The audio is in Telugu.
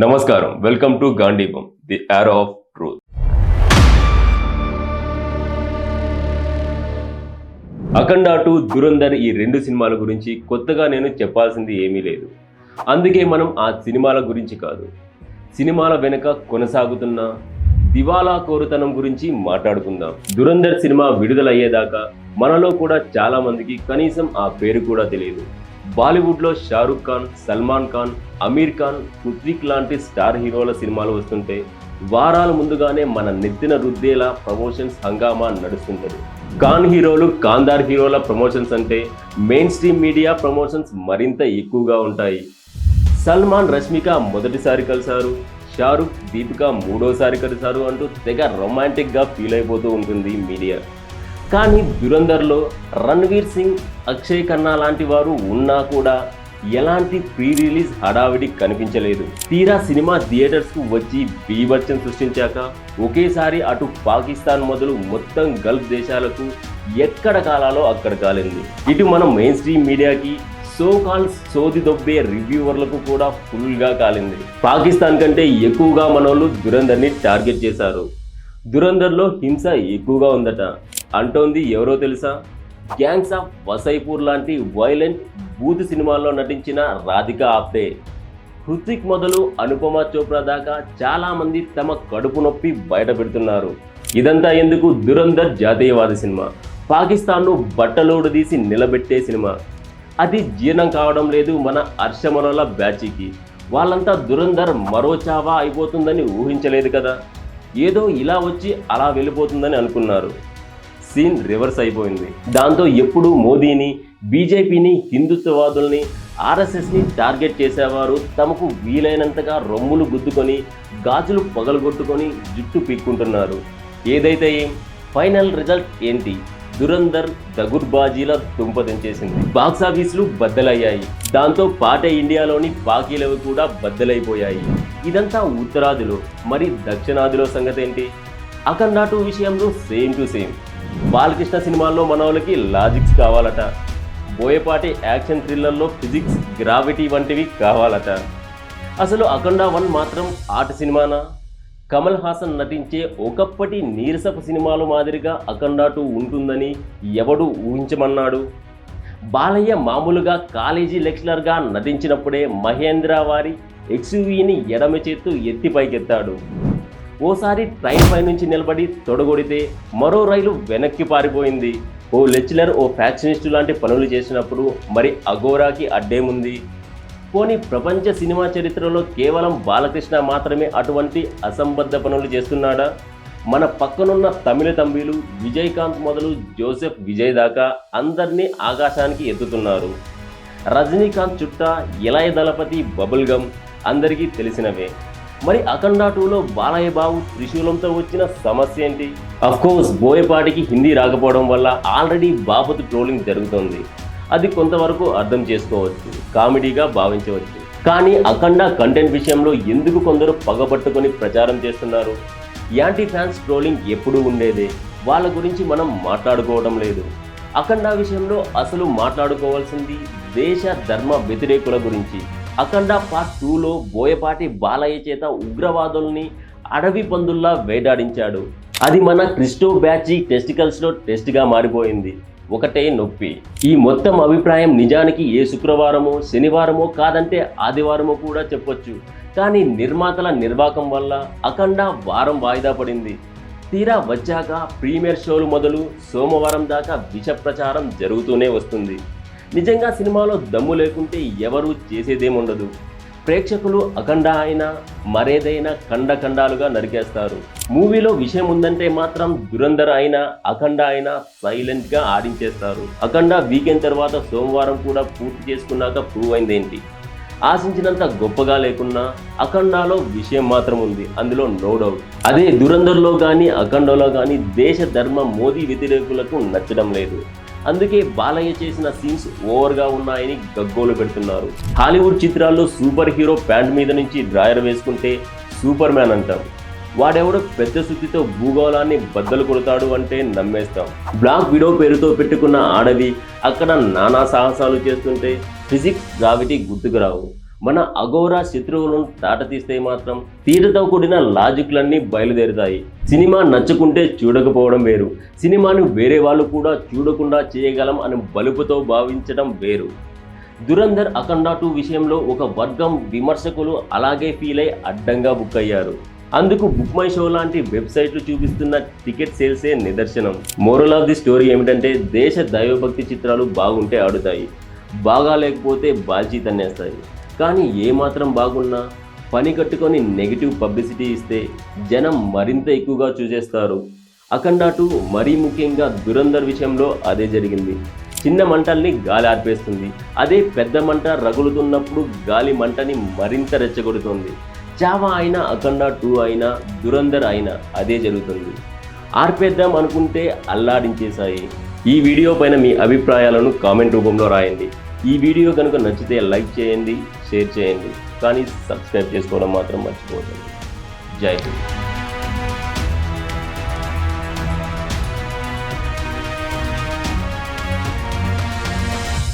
నమస్కారం, వెల్కమ్ టు గాంధీపం, the arrow of truth. Akhanda 2, Dhurandhar ఈ రెండు సినిమాల గురించి కొత్తగా నేను చెప్పాల్సింది ఏమీ లేదు. అందుకే మనం ఆ సినిమాల గురించి కాదు, సినిమాల వెనుక కొనసాగుతున్న దివాలా కోరుతనం గురించి మాట్లాడుకుందాం. దురంధర్ సినిమా విడుదలయ్యేదాకా మనలో కూడా చాలా మందికి కనీసం ఆ పేరు కూడా తెలియదు. బాలీవుడ్లో షారుఖ్ ఖాన్, సల్మాన్ ఖాన్, అమీర్ ఖాన్, హృతిక్ లాంటి స్టార్ హీరోల సినిమాలు వస్తుంటే వారాల ముందుగానే మన నెత్తిన రుద్దేలా ప్రమోషన్స్ హంగామా నడుస్తుంటది. ఖాన్ హీరోలు, ఖాందార్ హీరోల ప్రమోషన్స్ అంటే మెయిన్ స్ట్రీమ్ మీడియా ప్రమోషన్స్ మరింత ఎక్కువగా ఉంటాయి. సల్మాన్, రష్మిక మొదటిసారి కలిశారు, షారుఖ్, దీపిక మూడోసారి కలిశారు అంటూ తెగ రొమాంటిక్గా ఫీల్ అయిపోతూ ఉంటుంది మీడియా. కానీ దురంధర్లో రణ్వీర్ సింగ్, అక్షయ్ ఖన్నా లాంటి వారు ఉన్నా కూడా ఎలాంటి ప్రీ రిలీజ్ హడావిడి కనిపించలేదు. తీరా సినిమా థియేటర్స్కు వచ్చి బీభత్సం సృష్టించాక ఒకేసారి అటు పాకిస్తాన్ మొదలు మొత్తం గల్ఫ్ దేశాలకు ఎక్కడ కాలాలో అక్కడ కాలింది. ఇటు మన మెయిన్ స్ట్రీమ్ మీడియాకి, సో కాల్ సోది దొబ్బే రివ్యూవర్లకు కూడా ఫుల్గా కాలింది. పాకిస్తాన్ కంటే ఎక్కువగా మనోళ్ళు దురంధర్ని టార్గెట్ చేశారు. దురంధర్లో హింస ఎక్కువగా ఉందట అంటోంది ఎవరో తెలుసా? గ్యాంగ్స్ ఆఫ్ వసైపూర్ లాంటి వైలెంట్ బూత్ సినిమాల్లో నటించిన రాధికా ఆప్టే. హృతిక్ మొదలు అనుపమ చోప్రా దాకా చాలా మంది తమ కడుపు నొప్పి బయట పెడుతున్నారు. ఇదంతా ఎందుకు? దురంధర్ జాతీయవాద సినిమా, పాకిస్తాన్ను బట్టలోడు తీసి నిలబెట్టే సినిమా. అది జీర్ణం కావడం లేదు మన హర్షమనోల బ్యాచీకి. వాళ్ళంతా దురంధర్ మరో చావా అయిపోతుందని ఊహించలేదు కదా. ఏదో ఇలా వచ్చి అలా వెళ్ళిపోతుందని అనుకున్నారు. సీన్ రివర్స్ అయిపోయింది. దాంతో ఎప్పుడు మోదీని, బీజేపీని, హిందుత్వవాదుల్ని, ఆర్ఎస్ఎస్ని టార్గెట్ చేసేవారు తమకు వీలైనంతగా రొమ్ములు గుద్దుకొని, గాజులు పగలగొట్టుకొని జుట్టు పీక్కుంటున్నారు. ఏదైతే ఏం, ఫైనల్ రిజల్ట్ ఏంటి? దురంధర్ దగుర్బాజీల తుంపదించేసింది. బాక్సాఫీసులు బద్దలయ్యాయి. దాంతో పాటే ఇండియాలోని పాకీలవి కూడా బద్దలైపోయాయి. ఇదంతా ఉత్తరాదిలో. మరి దక్షిణాదిలో సంగతి ఏంటి? అఖండ 2 విషయంలో సేమ్ టు సేమ్. బాలకృష్ణ సినిమాల్లో మనోళ్ళకి లాజిక్స్ కావాలట, బోయపాటి యాక్షన్ థ్రిల్లర్లో ఫిజిక్స్, గ్రావిటీ వంటివి కావాలట. అసలు అఖండ 1 మాత్రం ఆర్ట్ సినిమానా? కమల్ హాసన్ నటించే ఒకప్పటి నీరసపు సినిమాల మాదిరిగా అఖండ 2 ఉంటుందని ఎవడు ఊహించమన్నాడు? బాలయ్య మామూలుగా కాలేజీ లెక్చరర్గా నటించినప్పుడే మహేంద్ర వారి ఎక్స్యూవీని ఎడమ చేత్తు ఎత్తి పైకెత్తాడు. ఓసారి ట్రైన్ పై నుంచి నిలబడి తొడగొడితే మరో రైలు వెనక్కి పారిపోయింది. ఓ లెక్చరర్, ఓ ఫ్యాక్షనిస్టు లాంటి పనులు చేసినప్పుడు మరి అఘోరాకి అడ్డేముంది? పోనీ ప్రపంచ సినిమా చరిత్రలో కేవలం బాలకృష్ణ మాత్రమే అటువంటి అసంబద్ధ పనులు చేస్తున్నాడా? మన పక్కనున్న తమిళ తంబీలు విజయకాంత్ మొదలు జోసెఫ్ విజయ్ దాకా అందరినీ ఆకాశానికి ఎత్తుతున్నారు. రజనీకాంత్ చుట్టా, ఇళయ దళపతి, బబుల్ గమ్ అందరికీ తెలిసినవే. మరి అఖండ 2లో బాలయ్య బాబు త్రిశూలంతో వచ్చిన సమస్య ఏంటి? అఫ్కోర్స్ బోయపాటికి హిందీ రాకపోవడం వల్ల ఆల్రెడీ బాపతు ట్రోలింగ్ జరుగుతోంది. అది కొంతవరకు అర్థం చేసుకోవచ్చు, కామెడీగా భావించవచ్చు. కానీ అఖండ కంటెంట్ విషయంలో ఎందుకు కొందరు పగబట్టుకొని ప్రచారం చేస్తున్నారు? యాంటీ ఫ్యాన్స్ ట్రోలింగ్ ఎప్పుడూ ఉండేదే, వాళ్ళ గురించి మనం మాట్లాడుకోవడం లేదు. అఖండ విషయంలో అసలు మాట్లాడుకోవాల్సింది దేశ ధర్మ వ్యతిరేకుల గురించి. అఖండ పార్ట్ 2లో బోయపాటి బాలయ్య చేత ఉగ్రవాదుల్ని అడవి పందుల్లా వేటాడించాడు. అది మన క్రిస్టో బ్యాచీ టెస్టికల్స్లో టెస్ట్గా మారిపోయింది. ఒకటే నొప్పి. ఈ మొత్తం అభిప్రాయం నిజానికి ఏ శుక్రవారమో, శనివారమో కాదంటే ఆదివారమో కూడా చెప్పొచ్చు. కానీ నిర్మాతల నిర్వాకం వల్ల అఖండ వారం వాయిదా పడింది. తీరా వచ్చాక ప్రీమియర్ షోలు మొదలు సోమవారం దాకా విష ప్రచారం జరుగుతూనే వస్తుంది. నిజంగా సినిమాలో దమ్ము లేకుంటే ఎవరూ చేసేదేముండదు. ప్రేక్షకులు అఖండ అయినా మరేదైనా ఖండాలుగా నరికేస్తారు. మూవీలో విషయం ఉందంటే మాత్రం దురంధర్ అయినా అఖండ అయినా సైలెంట్గా ఆడించేస్తారు. అఖండ వీకెండ్ తర్వాత సోమవారం కూడా పూర్తి చేసుకున్నాక ప్రూవ్ అయిందేంటి? ఆశించినంత గొప్పగా లేకున్నా అఖండాలో విషయం మాత్రం ఉంది, అందులో నో డౌట్. అదే దురంధర్లో కానీ అఖండలో కానీ దేశ ధర్మ మోదీ వ్యతిరేకులకు నచ్చడం లేదు. అందుకే బాలయ్య చేసిన సీన్స్ ఓవర్గా ఉన్నాయని గగ్గోలు పెడుతున్నారు. హాలీవుడ్ చిత్రాల్లో సూపర్ హీరో ప్యాంట్ మీద నుంచి డ్రాయర్ వేసుకుంటే సూపర్ మ్యాన్ అంటాం. వాడెవడో పెద్ద సుత్తితో భూగోళాన్ని బద్దలు కొడతాడు అంటే నమ్మేస్తాం. బ్లాక్ విడో పేరుతో పెట్టుకున్న ఆడవి అక్కడ నానా సాహసాలు చేస్తుంటే ఫిజిక్స్, గ్రావిటీ గుర్తుకు రావు. మన అఘోర శత్రువులను తాటతీస్తే మాత్రం తీరుతో కూడిన లాజిక్లన్నీ బయలుదేరుతాయి. సినిమా నచ్చుకుంటే చూడకపోవడం వేరు, సినిమాను వేరే వాళ్ళు కూడా చూడకుండా చేయగలం అని బలుపుతో భావించడం వేరు. దురంధర్ అఖండ 2 విషయంలో ఒక వర్గం విమర్శకులు అలాగే ఫీల్ అయి అడ్డంగా బుక్ అయ్యారు. అందుకు బుక్ మై షో లాంటి వెబ్సైట్లు చూపిస్తున్న టికెట్ సేల్సే నిదర్శనం. మోరల్ ఆఫ్ ది స్టోరీ ఏమిటంటే దేశ దైవభక్తి చిత్రాలు బాగుంటే ఆడుతాయి, బాగా లేకపోతే బాల్చీ తన్నేస్తాయి. కానీ ఏమాత్రం బాగున్నా పని కట్టుకొని నెగిటివ్ పబ్లిసిటీ ఇస్తే జనం మరింత ఎక్కువగా చూసేస్తారు. అఖండ 2 మరీ ముఖ్యంగా దురంధర్ విషయంలో అదే జరిగింది. చిన్న మంటల్ని గాలి ఆర్పేస్తుంది, అదే పెద్ద మంట రగులుతున్నప్పుడు గాలి మంటని మరింత రెచ్చగొడుతుంది. చావా అయినా అఖండ 2 అయినా దురంధర్ అయినా అదే జరుగుతుంది. ఆర్పేద్దాం అనుకుంటే అల్లాడించేశాయి. ఈ వీడియో పైన మీ అభిప్రాయాలను కామెంట్ రూపంలో రాయండి. ఈ వీడియో కనుక నచ్చితే లైక్ చేయండి, షేర్ చేయండి, కానీ సబ్స్క్రైబ్ చేసుకోవడం మాత్రం మర్చిపోకండి. జై హింద్.